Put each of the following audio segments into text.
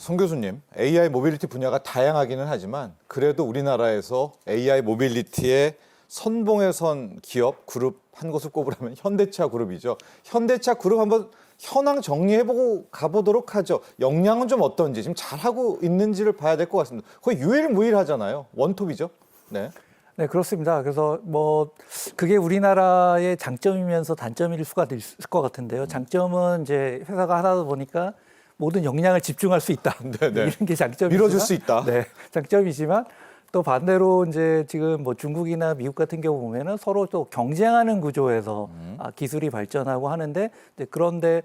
송 교수님, AI 모빌리티 분야가 다양하기는 하지만 그래도 우리나라에서 AI 모빌리티의 선봉에 선 기업, 그룹 한 곳을 꼽으라면 현대차 그룹이죠. 현대차 그룹 한번 현황 정리해보고 가보도록 하죠. 역량은 좀 어떤지, 지금 잘하고 있는지를 봐야 될 것 같습니다. 거의 유일무이하잖아요. 원톱이죠. 네. 네, 그렇습니다. 그래서 뭐 그게 우리나라의 장점이면서 단점일 수가 있을 것 같은데요. 장점은 이제 회사가 하다 보니까 모든 역량을 집중할 수 있다. 네네. 이런 게 장점이지만 밀어줄 수 있다. 네, 장점이지만 또 반대로 이제 지금 뭐 중국이나 미국 같은 경우 보면은 서로 또 경쟁하는 구조에서 기술이 발전하고 하는데 이제 그런데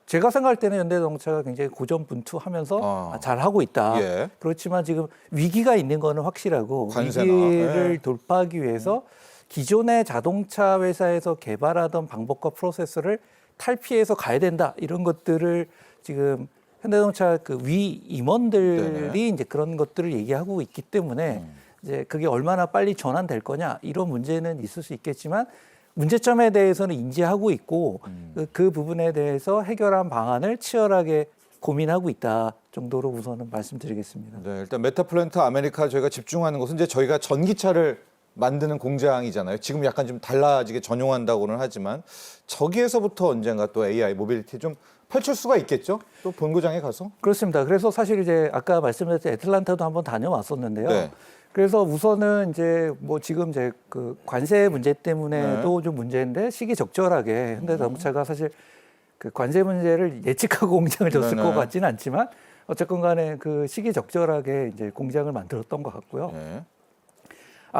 제가 생각할 때는 현대자동차가 굉장히 고전분투하면서 잘 하고 있다. 예. 그렇지만 지금 위기가 있는 거는 확실하고 관세나, 위기를 예. 돌파하기 위해서 기존의 자동차 회사에서 개발하던 방법과 프로세스를 탈피해서 가야 된다. 이런 것들을 지금 현대자동차 그 위 임원들이 네네. 이제 그런 것들을 얘기하고 있기 때문에 이제 그게 얼마나 빨리 전환될 거냐 이런 문제는 있을 수 있겠지만 문제점에 대해서는 인지하고 있고 그 부분에 대해서 해결한 방안을 치열하게 고민하고 있다 정도로 우선은 말씀드리겠습니다. 네, 일단 메타플랜트 아메리카 저희가 집중하는 곳은 이제 저희가 전기차를 만드는 공장이잖아요. 지금 약간 좀 달라지게 전용한다고는 하지만 저기에서부터 언젠가 또 AI 모빌리티 좀 펼칠 수가 있겠죠? 또 본고장에 가서? 그렇습니다. 그래서 사실 이제 아까 말씀드렸던 애틀란타도 한번 다녀왔었는데요. 네. 그래서 우선은 이제 뭐 지금 이제 그 관세 문제 때문에도 좀 문제인데 시기적절하게 현대자동차가 사실 그 관세 문제를 예측하고 공장을 졌을 네네. 것 같지는 않지만 어쨌건 간에 그 시기적절하게 이제 공장을 만들었던 것 같고요. 네.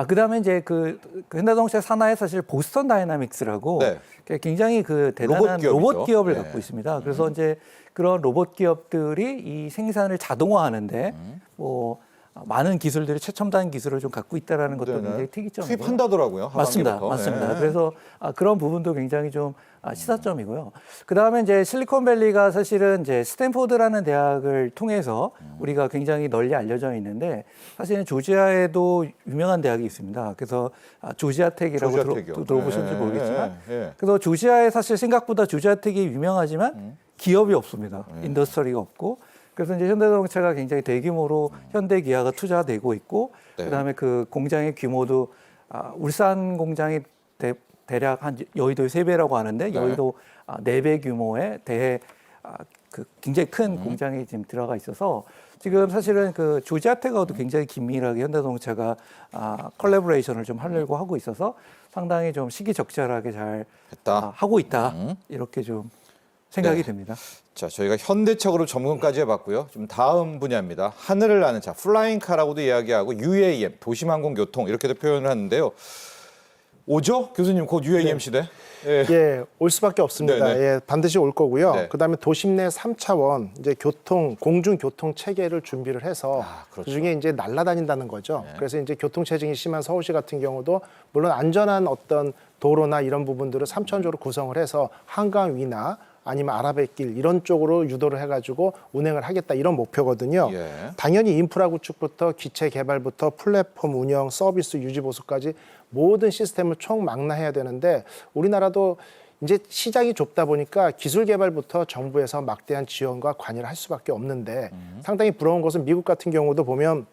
그다음에 이제 그 현대자동차 산하에 사실 보스턴 다이나믹스라고 네. 굉장히 그 대단한 로봇 로봇 기업이죠. 기업을 네. 갖고 있습니다. 그래서 이제 그런 로봇 기업들이 이 생산을 자동화하는데 뭐 많은 기술들이 최첨단 기술을 좀 갖고 있다라는 것도 네네. 굉장히 특이점이고요. 투입한다더라고요. 맞습니다. 하반기부터. 맞습니다. 네. 그래서 그런 부분도 굉장히 좀 시사점이고요. 그 다음에 이제 실리콘밸리가 사실은 이제 스탠포드라는 대학을 통해서 우리가 굉장히 널리 알려져 있는데 사실은 조지아에도 유명한 대학이 있습니다. 그래서 조지아텍이라고 조지아텍이요. 들어보셨는지 네, 모르겠지만 네. 그래서 조지아에 사실 생각보다 조지아텍이 유명하지만 기업이 없습니다. 인더스트리가 없고. 그래서 이제 현대자동차가 굉장히 대규모로 현대기아가 투자되고 있고 네. 그다음에 그 공장의 규모도 울산 공장이 대략 한 여의도의 3배라고 하는데 여의도 4배 규모의 그 굉장히 큰 공장이 지금 들어가 있어서 지금 사실은 그 조지아텍하고도 굉장히 긴밀하게 현대자동차가 컬래버레이션을 좀 하려고 하고 있어서 상당히 좀 시기적절하게 잘 했다. 하고 있다 이렇게 좀 생각이 네. 됩니다. 자, 저희가 현대차 그룹 점검까지 해봤고요. 좀 다음 분야입니다. 하늘을 나는 차, 플라잉카라고도 이야기하고 UAM, 도심항공교통 이렇게도 표현을 하는데요. 오죠? 교수님, 곧 UAM 시대? 예. 예, 올 수밖에 없습니다. 네네. 예, 반드시 올 거고요. 네. 그다음에 도심 내 3차원 이제 공중 교통 체계를 준비를 해서 그렇죠. 그중에 이제 날아다닌다는 거죠. 그래서 이제 교통 체증이 심한 서울시 같은 경우도 물론 안전한 어떤 도로나 이런 부분들을 3차원적으로 구성을 해서 한강 위나 아니면 아라뱃길 이런 쪽으로 유도를 해가지고 운행을 하겠다 이런 목표거든요. 예. 당연히 인프라 구축부터 기체 개발부터 플랫폼 운영, 서비스 유지 보수까지 모든 시스템을 총망라해야 되는데 우리나라도 이제 시장이 좁다 보니까 기술 개발부터 정부에서 막대한 지원과 관여를 할 수밖에 없는데 상당히 부러운 것은 미국 같은 경우도 보면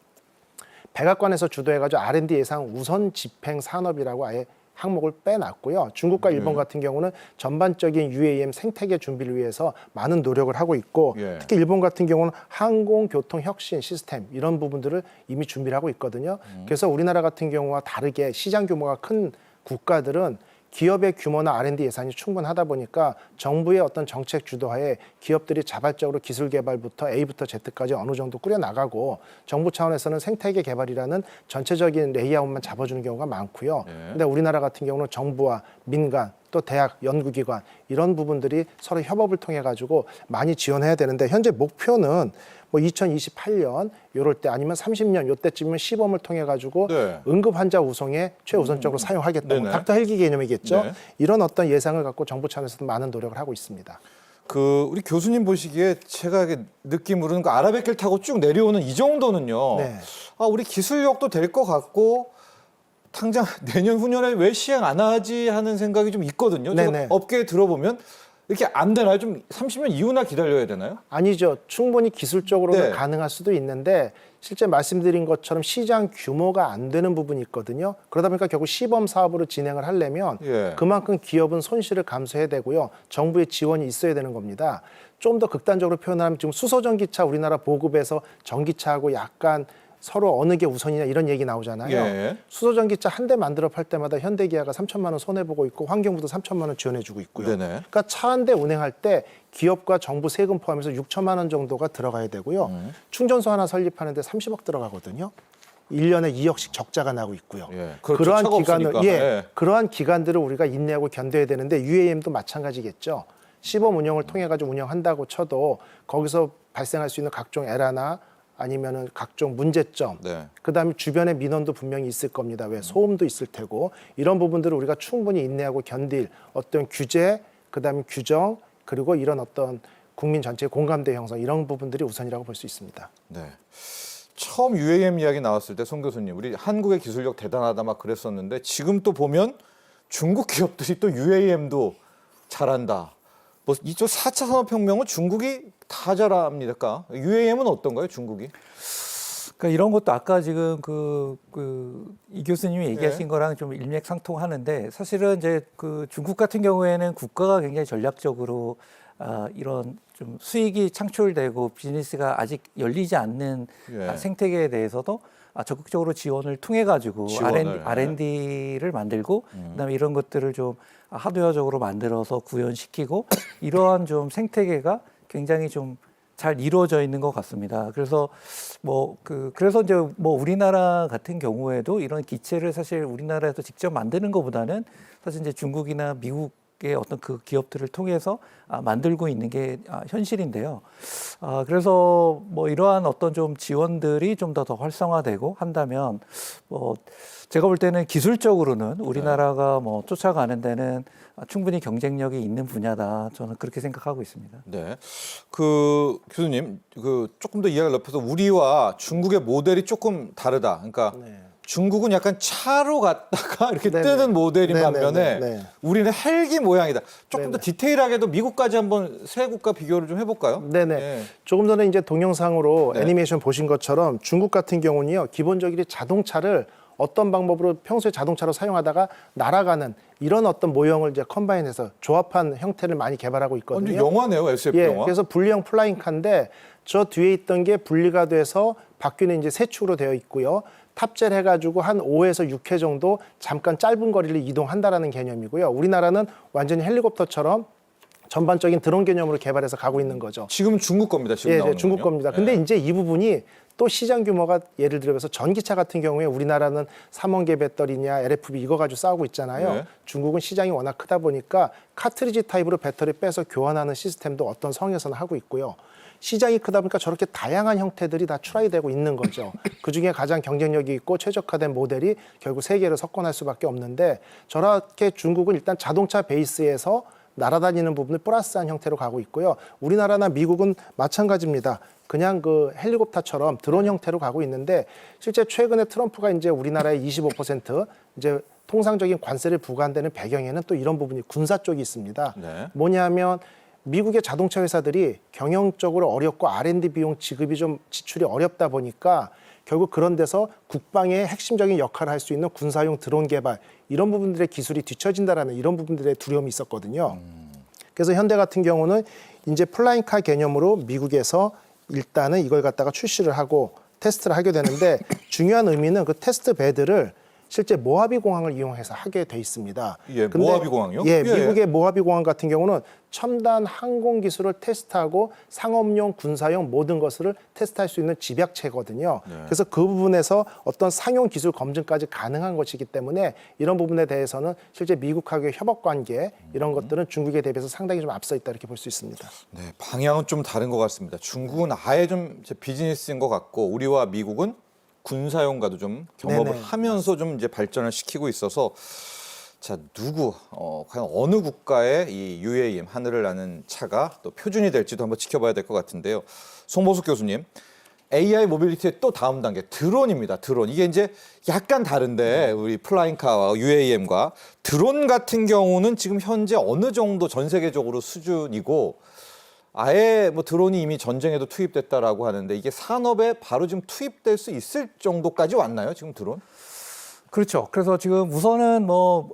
백악관에서 주도해가지고 R&D 예상 우선 집행 산업이라고 아예 항목을 빼놨고요. 중국과 일본 같은 경우는 전반적인 UAM 생태계 준비를 위해서 많은 노력을 하고 있고 예. 특히 일본 같은 경우는 항공교통 혁신 시스템 이런 부분들을 이미 준비를 하고 있거든요. 그래서 우리나라 같은 경우와 다르게 시장 규모가 큰 국가들은 기업의 규모나 R&D 예산이 충분하다 보니까 정부의 어떤 정책 주도하에 기업들이 자발적으로 기술 개발부터 A부터 Z까지 어느 정도 꾸려나가고 정부 차원에서는 생태계 개발이라는 전체적인 레이아웃만 잡아주는 경우가 많고요. 근데 우리나라 같은 경우는 정부와 민간 또 대학, 연구기관 이런 부분들이 서로 협업을 통해 가지고 많이 지원해야 되는데 현재 목표는 뭐 2028년 요럴 때 아니면 30년 요때쯤이면 시범을 통해 가지고 네. 응급 환자 우송에 최우선적으로 사용하겠다. 네네. 닥터 헬기 개념이겠죠. 네. 이런 어떤 예상을 갖고 정부 차원에서도 많은 노력을 하고 있습니다. 우리 교수님 보시기에 제가 느낌으로는 그 아라뱃길 타고 쭉 내려오는 이 정도는요. 네. 우리 기술력도 될 것 같고 당장 내년 후년에 왜 시행 안 하지 하는 생각이 좀 있거든요. 제가 네네. 업계에 들어보면 이렇게 안 되나요? 좀 30년 이후나 기다려야 되나요? 아니죠. 충분히 기술적으로는 네. 가능할 수도 있는데 실제 말씀드린 것처럼 시장 규모가 안 되는 부분이 있거든요. 그러다 보니까 결국 시범 사업으로 진행을 하려면 예. 그만큼 기업은 손실을 감수해야 되고요. 정부의 지원이 있어야 되는 겁니다. 좀 더 극단적으로 표현하면 지금 수소전기차 우리나라 보급에서 전기차하고 약간 서로 어느 게 우선이냐 이런 얘기 나오잖아요. 예. 수소전기차 한 대 만들어 팔 때마다 현대기아가 3천만 원 손해보고 있고 환경부도 3천만 원 지원해주고 있고요. 네네. 그러니까 차 한 대 운행할 때 기업과 정부 세금 포함해서 6천만 원 정도가 들어가야 되고요. 충전소 하나 설립하는데 30억 들어가거든요. 1년에 2억씩 적자가 나고 있고요. 예. 그렇죠. 그러한 차가 기간을 없으니까. 예. 그러한 기간들을 우리가 인내하고 견뎌야 되는데 UAM도 마찬가지겠죠. 시범 운영을 통해 가지고 운영한다고 쳐도 거기서 발생할 수 있는 각종 에러나 아니면은 각종 문제점, 네. 그다음에 주변의 민원도 분명히 있을 겁니다. 왜 소음도 있을 테고 이런 부분들을 우리가 충분히 인내하고 견딜 어떤 규제, 그다음에 규정 그리고 이런 어떤 국민 전체의 공감대 형성 이런 부분들이 우선이라고 볼 수 있습니다. 네. 처음 UAM 이야기 나왔을 때 송 교수님, 우리 한국의 기술력 대단하다 막 그랬었는데 지금 또 보면 중국 기업들이 또 UAM도 잘한다. 뭐 이쪽 4차 산업혁명은 중국이 다 잘합니까? UAM은 어떤가요, 중국이? 그러니까 이런 것도 아까 지금 이 교수님이 얘기하신 예. 거랑 좀 일맥상통하는데 사실은 이제 그 중국 같은 경우에는 국가가 굉장히 전략적으로 이런 좀 수익이 창출되고 비즈니스가 아직 열리지 않는 예. 생태계에 대해서도 적극적으로 지원을 통해 가지고 지원을, R&D를 만들고 그다음에 이런 것들을 좀 하드웨어적으로 만들어서 구현시키고 이러한 좀 생태계가 굉장히 좀 잘 이루어져 있는 것 같습니다. 그래서 그래서 이제 우리나라 같은 경우에도 이런 기체를 사실 우리나라에서 직접 만드는 것보다는 사실 이제 중국이나 미국의 어떤 그 기업들을 통해서 만들고 있는 게 현실인데요. 그래서 이러한 어떤 좀 지원들이 좀 더 활성화되고 한다면 제가 볼 때는 기술적으로는 우리나라가 쫓아가는 데는 충분히 경쟁력이 있는 분야다. 저는 그렇게 생각하고 있습니다. 네. 그 교수님, 조금 더 이야기를 넓혀서 우리와 중국의 모델이 조금 다르다. 그러니까 네. 중국은 약간 차로 갔다가 이렇게 네네. 뜨는 모델인 네네네. 반면에 네. 우리는 헬기 모양이다. 조금 더 네네. 디테일하게도 미국까지 한번 세 국가 비교를 좀 해볼까요? 네네. 예. 조금 전에 이제 동영상으로 네. 애니메이션 보신 것처럼 중국 같은 경우는요, 기본적으로 자동차를 어떤 방법으로 평소에 자동차로 사용하다가 날아가는 이런 어떤 모형을 이제 컴바인해서 조합한 형태를 많이 개발하고 있거든요. 완전 영화네요, SF 예, 영화. 그래서 분리형 플라잉카인데 저 뒤에 있던 게 분리가 돼서 바퀴는 이제 세 축으로 되어 있고요. 탑재를 해가지고 한 5에서 6회 정도 잠깐 짧은 거리를 이동한다라는 개념이고요. 우리나라는 완전히 헬리콥터처럼 전반적인 드론 개념으로 개발해서 가고 있는 거죠. 지금 중국 겁니다. 지금 예, 나오는 중국 건요. 겁니다. 근데 이제 이 부분이 또 시장 규모가 예를 들어서 전기차 같은 경우에 우리나라는 삼원계 배터리냐 LFP 이거 가지고 싸우고 있잖아요. 네. 중국은 시장이 워낙 크다 보니까 카트리지 타입으로 배터리 빼서 교환하는 시스템도 어떤 성에서는 하고 있고요. 시장이 크다 보니까 저렇게 다양한 형태들이 다 출하이 되고 있는 거죠. 그중에 가장 경쟁력이 있고 최적화된 모델이 결국 세계를 석권할 수밖에 없는데 저렇게 중국은 일단 자동차 베이스에서 날아다니는 부분을 플러스한 형태로 가고 있고요. 우리나라나 미국은 마찬가지입니다. 그냥 그 헬리콥터처럼 드론 형태로 가고 있는데 실제 최근에 트럼프가 이제 우리나라의 25% 이제 통상적인 관세를 부과한다는 배경에는 또 이런 부분이 군사 쪽이 있습니다. 네. 뭐냐면 미국의 자동차 회사들이 경영적으로 어렵고 R&D 비용 지급이 좀 지출이 어렵다 보니까 결국 그런 데서 국방의 핵심적인 역할을 할 수 있는 군사용 드론 개발 이런 부분들의 기술이 뒤처진다라는 이런 부분들의 두려움이 있었거든요. 그래서 현대 같은 경우는 이제 플라잉카 개념으로 미국에서 일단은 이걸 갖다가 출시를 하고 테스트를 하게 되는데 중요한 의미는 그 테스트 베드를 실제 모하비 공항을 이용해서 하게 돼 있습니다. 예, 모하비 공항이요? 예, 예. 미국의 모하비 공항 같은 경우는 첨단 항공 기술을 테스트하고 상업용, 군사용 모든 것을 테스트할 수 있는 집약체거든요. 네. 그래서 그 부분에서 어떤 상용 기술 검증까지 가능한 것이기 때문에 이런 부분에 대해서는 실제 미국하고의 협업 관계 이런 것들은 중국에 대비해서 상당히 좀 앞서 있다 이렇게 볼 수 있습니다. 네, 방향은 좀 다른 것 같습니다. 중국은 아예 좀 이제 비즈니스인 것 같고 우리와 미국은 군사용과도 좀 경험을 네네. 하면서 좀 이제 발전을 시키고 있어서 자 과연 어느 국가의 이 UAM 하늘을 나는 차가 또 표준이 될지도 한번 지켜봐야 될 것 같은데요. 송보숙 교수님, AI 모빌리티의 또 다음 단계 드론입니다. 드론. 이게 이제 약간 다른데 우리 플라잉카와 UAM과 드론 같은 경우는 지금 현재 어느 정도 전 세계적으로 수준이고 아예 뭐 드론이 이미 전쟁에도 투입됐다라고 하는데 이게 산업에 바로 지금 투입될 수 있을 정도까지 왔나요? 지금 드론? 그렇죠. 그래서 지금 우선은 뭐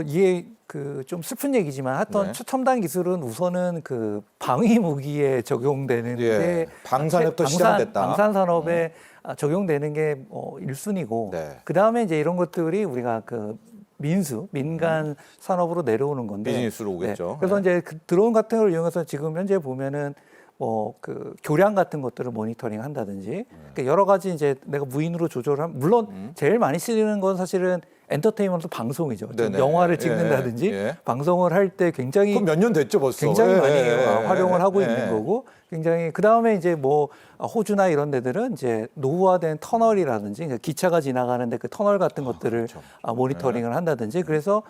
이게 그 좀 슬픈 얘기지만 하여튼 네. 최첨단 기술은 우선은 그 방위 무기에 적용되는 예. 게 방산부터 시작됐다. 방산 산업에 적용되는 게 1순위고 네. 그다음에 이제 이런 것들이 우리가 그 민간 산업으로 내려오는 건데 비즈니스로 오겠죠. 그래서 네. 이제 그 드론 같은 걸 이용해서 지금 현재 보면은 뭐 그 교량 같은 것들을 모니터링 한다든지 그러니까 여러 가지 이제 내가 무인으로 조절하면 물론 제일 많이 쓰이는 건 사실은 엔터테인먼트 방송이죠. 지금 네네. 영화를 찍는다든지 예. 방송을 할 때 굉장히 그럼 몇 년 됐죠 벌써. 굉장히 많이 활용을 하고 예. 있는 거고 굉장히 그 다음에 이제 뭐 호주나 이런 데들은 이제 노후화된 터널이라든지 그러니까 기차가 지나가는데 그 터널 같은 것들을 그렇죠. 모니터링을 한다든지 그래서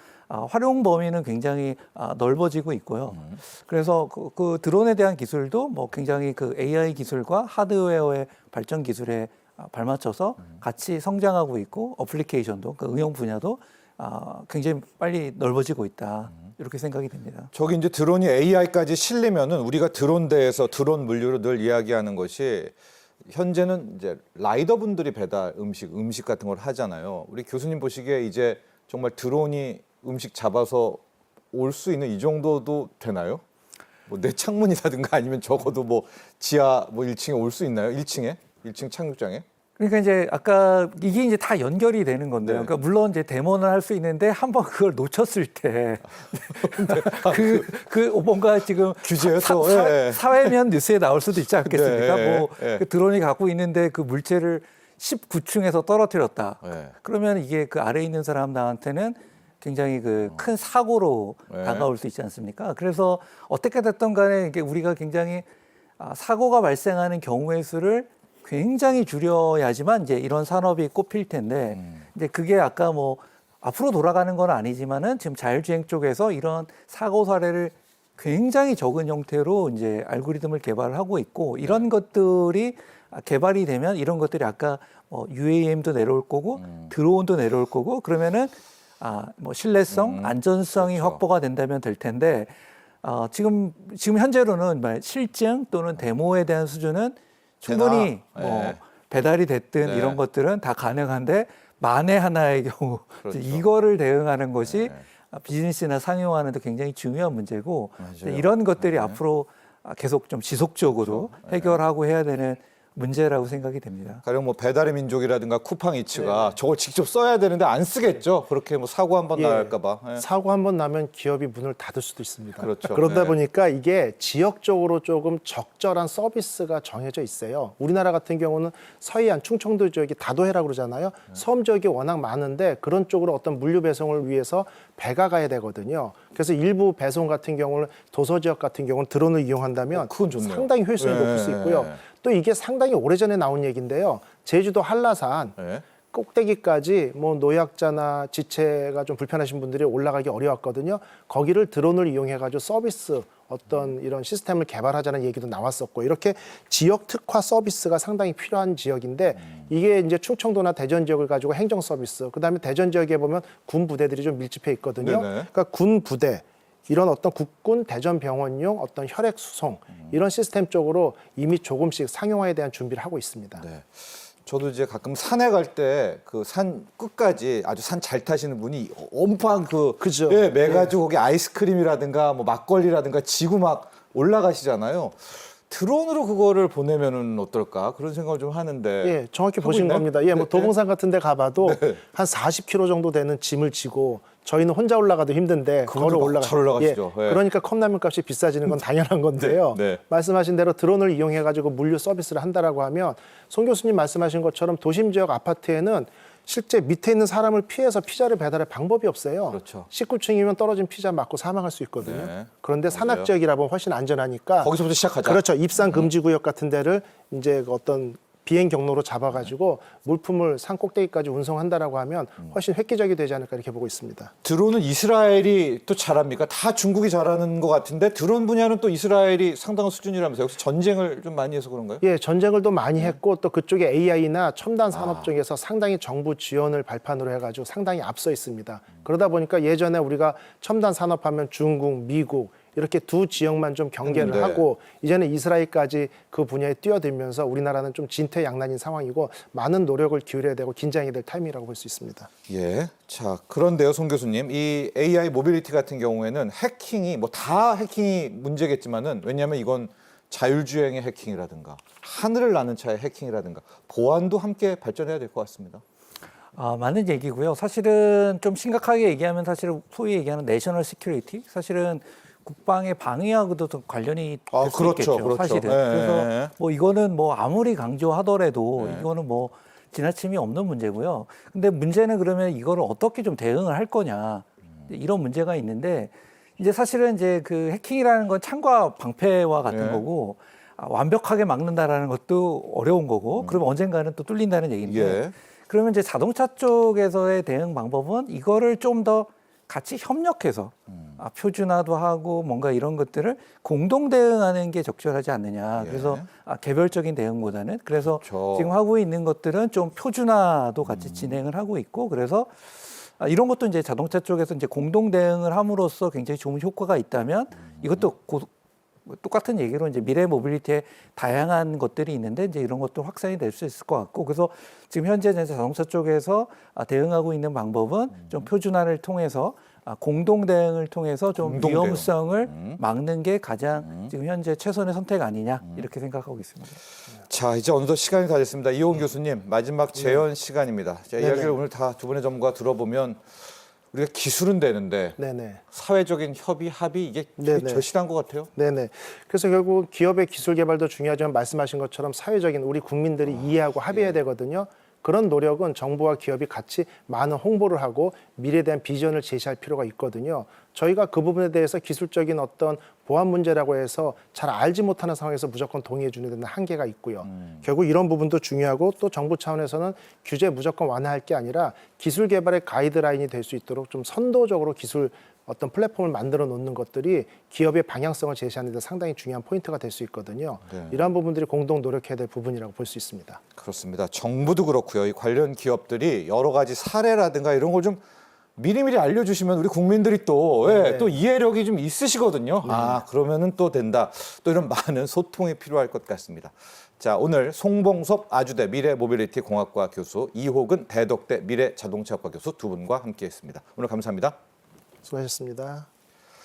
활용 범위는 굉장히 넓어지고 있고요. 그래서 그 드론에 대한 기술도 뭐 굉장히 그 AI 기술과 하드웨어의 발전 기술에 발맞춰서 같이 성장하고 있고 어플리케이션도 그 응용 분야도 굉장히 빨리 넓어지고 있다. 이렇게 생각이 됩니다. 저기 이제 드론이 AI까지 실리면은 우리가 드론대에서 드론 물류로 늘 이야기하는 것이 현재는 이제 라이더 분들이 배달 음식 같은 걸 하잖아요. 우리 교수님 보시기에 이제 정말 드론이 음식 잡아서 올 수 있는 이 정도도 되나요? 뭐 내 창문이라든가 아니면 적어도 뭐 지하 뭐 1층에 올 수 있나요? 1층에? 1층 착륙장에? 그러니까 이제 아까 이게 이제 다 연결이 되는 건데요. 네. 그러니까 물론 이제 데모는 할 수 있는데 한번 그걸 놓쳤을 때 그 뭔가 지금 규제요 또. 예. 사회면 뉴스에 나올 수도 있지 않겠습니까? 네, 뭐 예. 그 드론이 갖고 있는데 그 물체를 19층에서 떨어뜨렸다. 예. 그러면 이게 그 아래에 있는 사람한테는 굉장히 그 큰 사고로 네. 다가올 수 있지 않습니까? 그래서 어떻게 됐든 간에 이게 우리가 굉장히 사고가 발생하는 경우의 수를 굉장히 줄여야지만 이제 이런 산업이 꼽힐 텐데 이제 그게 아까 뭐 앞으로 돌아가는 건 아니지만은 지금 자율주행 쪽에서 이런 사고 사례를 굉장히 적은 형태로 이제 알고리즘을 개발을 하고 있고 이런 것들이 개발이 되면 이런 것들이 아까 뭐 UAM도 내려올 거고 드론도 내려올 거고 그러면은 뭐 신뢰성, 안전성이 그렇죠. 확보가 된다면 될 텐데 지금 현재로는 실증 또는 데모에 대한 수준은 충분히 되나? 뭐 네. 배달이 됐든 네. 이런 것들은 다 가능한데 만에 하나의 경우 그렇죠. 이제 이거를 대응하는 것이 네. 비즈니스나 상용화는 데 굉장히 중요한 문제고 맞아요. 이런 것들이 네. 앞으로 계속 좀 지속적으로 그렇죠. 네. 해결하고 해야 되는 문제라고 생각이 됩니다. 가령 뭐 배달의 민족이라든가 쿠팡이츠가 저걸 직접 써야 되는데 안 쓰겠죠. 그렇게 뭐 사고 한번 예. 나갈까 봐. 사고 한 번 나면 기업이 문을 닫을 수도 있습니다. 그렇죠. 그러다 네. 보니까 이게 지역적으로 조금 적절한 서비스가 정해져 있어요. 우리나라 같은 경우는 서해안 충청도 지역이 다도해라고 그러잖아요. 섬 지역이 워낙 많은데 그런 쪽으로 어떤 물류 배송을 위해서 배가 가야 되거든요. 그래서 일부 배송 같은 경우는 도서 지역 같은 경우는 드론을 이용한다면 그건 좋네요. 상당히 효율성이 네. 높을 수 있고요. 또 이게 상당히 오래전에 나온 얘기인데요. 제주도 한라산 네. 꼭대기까지 뭐 노약자나 지체가 좀 불편하신 분들이 올라가기 어려웠거든요. 거기를 드론을 이용해가지고 서비스 어떤 이런 시스템을 개발하자는 얘기도 나왔었고 이렇게 지역 특화 서비스가 상당히 필요한 지역인데 이게 이제 충청도나 대전 지역을 가지고 행정 서비스 그다음에 대전 지역에 보면 군 부대들이 좀 밀집해 있거든요. 네네. 그러니까 군 부대 이런 어떤 국군 대전병원용 어떤 혈액 수송 이런 시스템 쪽으로 이미 조금씩 상용화에 대한 준비를 하고 있습니다. 네. 저도 이제 가끔 산에 갈 때 그 산 끝까지 아주 산 잘 타시는 분이 엄청 그죠. 예, 매가지고 거기 아이스크림이라든가 뭐 막걸리라든가 지고 막 올라가시잖아요. 드론으로 그거를 보내면은 어떨까 그런 생각을 좀 하는데. 예, 정확히 하고 보신 있나요? 겁니다. 예, 뭐 네, 도봉산 같은 데 가봐도 한 40kg 정도 되는 짐을 지고 저희는 혼자 올라가도 힘든데 그분들 막 잘 올라가시죠. 예. 그러니까 컵라면 값이 비싸지는 건 당연한 건데요. 네, 네. 말씀하신 대로 드론을 이용해 가지고 물류 서비스를 한다라고 하면 송 교수님 말씀하신 것처럼 도심 지역 아파트에는 실제 밑에 있는 사람을 피해서 피자를 배달할 방법이 없어요. 그렇죠. 19층이면 떨어진 피자 맞고 사망할 수 있거든요. 네. 그런데 산악 지역이라 보면 훨씬 안전하니까 거기서부터 시작하자. 그렇죠. 입산 금지 구역 같은 데를 이제 어떤 비행 경로로 잡아가지고 물품을 산 꼭대기까지 운송한다라고 하면 훨씬 획기적이 되지 않을까 이렇게 보고 있습니다. 드론은 이스라엘이 또 잘합니까? 다 중국이 잘하는 것 같은데 드론 분야는 또 이스라엘이 상당한 수준이라면서요. 혹시 전쟁을 좀 많이 해서 그런가요? 예, 전쟁을 또 많이 했고 또 그쪽에 AI나 첨단 산업 쪽에서 상당히 정부 지원을 발판으로 해가지고 상당히 앞서 있습니다. 그러다 보니까 예전에 우리가 첨단 산업하면 중국, 미국 이렇게 두 지역만 좀 경계를 네. 하고 이제는 이스라엘까지 그 분야에 뛰어들면서 우리나라는 좀 진퇴양난인 상황이고 많은 노력을 기울여야 되고 긴장이 될 타이밍이라고 볼 수 있습니다. 예. 자, 그런데요, 송 교수님. 이 AI 모빌리티 같은 경우에는 해킹이 뭐 다 해킹이 문제겠지만은 왜냐하면 이건 자율주행의 해킹이라든가 하늘을 나는 차의 해킹이라든가 보안도 함께 발전해야 될 것 같습니다. 맞는 얘기고요. 사실은 좀 심각하게 얘기하면 사실은 소위 얘기하는 내셔널 시큐리티 사실은 국방의 방위하고도 좀 관련이 될 수 그렇죠, 있겠죠. 그렇죠. 사실은. 예, 그래서 예. 뭐 이거는 뭐 아무리 강조하더라도 이거는 뭐 지나침이 없는 문제고요. 근데 문제는 그러면 이거를 어떻게 좀 대응을 할 거냐 이런 문제가 있는데 이제 사실은 이제 그 해킹이라는 건 창과 방패와 같은 예. 거고 완벽하게 막는다라는 것도 어려운 거고 그러면 언젠가는 또 뚫린다는 얘기인데 예. 그러면 이제 자동차 쪽에서의 대응 방법은 이거를 좀 더 같이 협력해서 표준화도 하고 뭔가 이런 것들을 공동 대응하는 게 적절하지 않느냐. 예. 그래서 개별적인 대응보다는 그래서 그렇죠. 지금 하고 있는 것들은 좀 표준화도 같이 진행을 하고 있고 그래서 이런 것도 이제 자동차 쪽에서 이제 공동 대응을 함으로써 굉장히 좋은 효과가 있다면 이것도 똑같은 얘기로 이제 미래 모빌리티에 다양한 것들이 있는데 이제 이런 것도 확산이 될 수 있을 것 같고 그래서 지금 현재 이제 자동차 쪽에서 대응하고 있는 방법은 좀 표준화를 통해서 공동 대응을 통해서 좀 공동 대응. 위험성을 막는 게 가장 지금 현재 최선의 선택 아니냐 이렇게 생각하고 있습니다. 자, 이제 어느덧 시간이 다 됐습니다. 이호은 교수님, 마지막 재연 시간입니다. 자, 네네. 이야기를 오늘 다 두 분의 전문가 들어보면 우리가 기술은 되는데 네네. 사회적인 협의, 합의 이게 네네. 절실한 것 같아요. 네네. 그래서 결국 기업의 기술 개발도 중요하지만 말씀하신 것처럼 사회적인 우리 국민들이 이해하고 합의해야 되거든요. 그런 노력은 정부와 기업이 같이 많은 홍보를 하고 미래에 대한 비전을 제시할 필요가 있거든요. 저희가 그 부분에 대해서 기술적인 어떤 보안 문제라고 해서 잘 알지 못하는 상황에서 무조건 동의해 주는 데는 한계가 있고요. 결국 이런 부분도 중요하고 또 정부 차원에서는 규제 무조건 완화할 게 아니라 기술 개발의 가이드라인이 될 수 있도록 좀 선도적으로 기술 어떤 플랫폼을 만들어 놓는 것들이 기업의 방향성을 제시하는 데 상당히 중요한 포인트가 될 수 있거든요. 네. 이러한 부분들이 공동 노력해야 될 부분이라고 볼 수 있습니다. 그렇습니다. 정부도 그렇고요. 이 관련 기업들이 여러 가지 사례라든가 이런 걸 좀 미리미리 알려주시면 우리 국민들이 또, 네. 또 이해력이 좀 있으시거든요. 그러면은 또 된다. 또 이런 많은 소통이 필요할 것 같습니다. 자, 오늘 송봉섭 아주대 미래모빌리티 공학과 교수, 이호근 대덕대 미래자동차학과 교수 두 분과 함께했습니다. 오늘 감사합니다. 수고하셨습니다.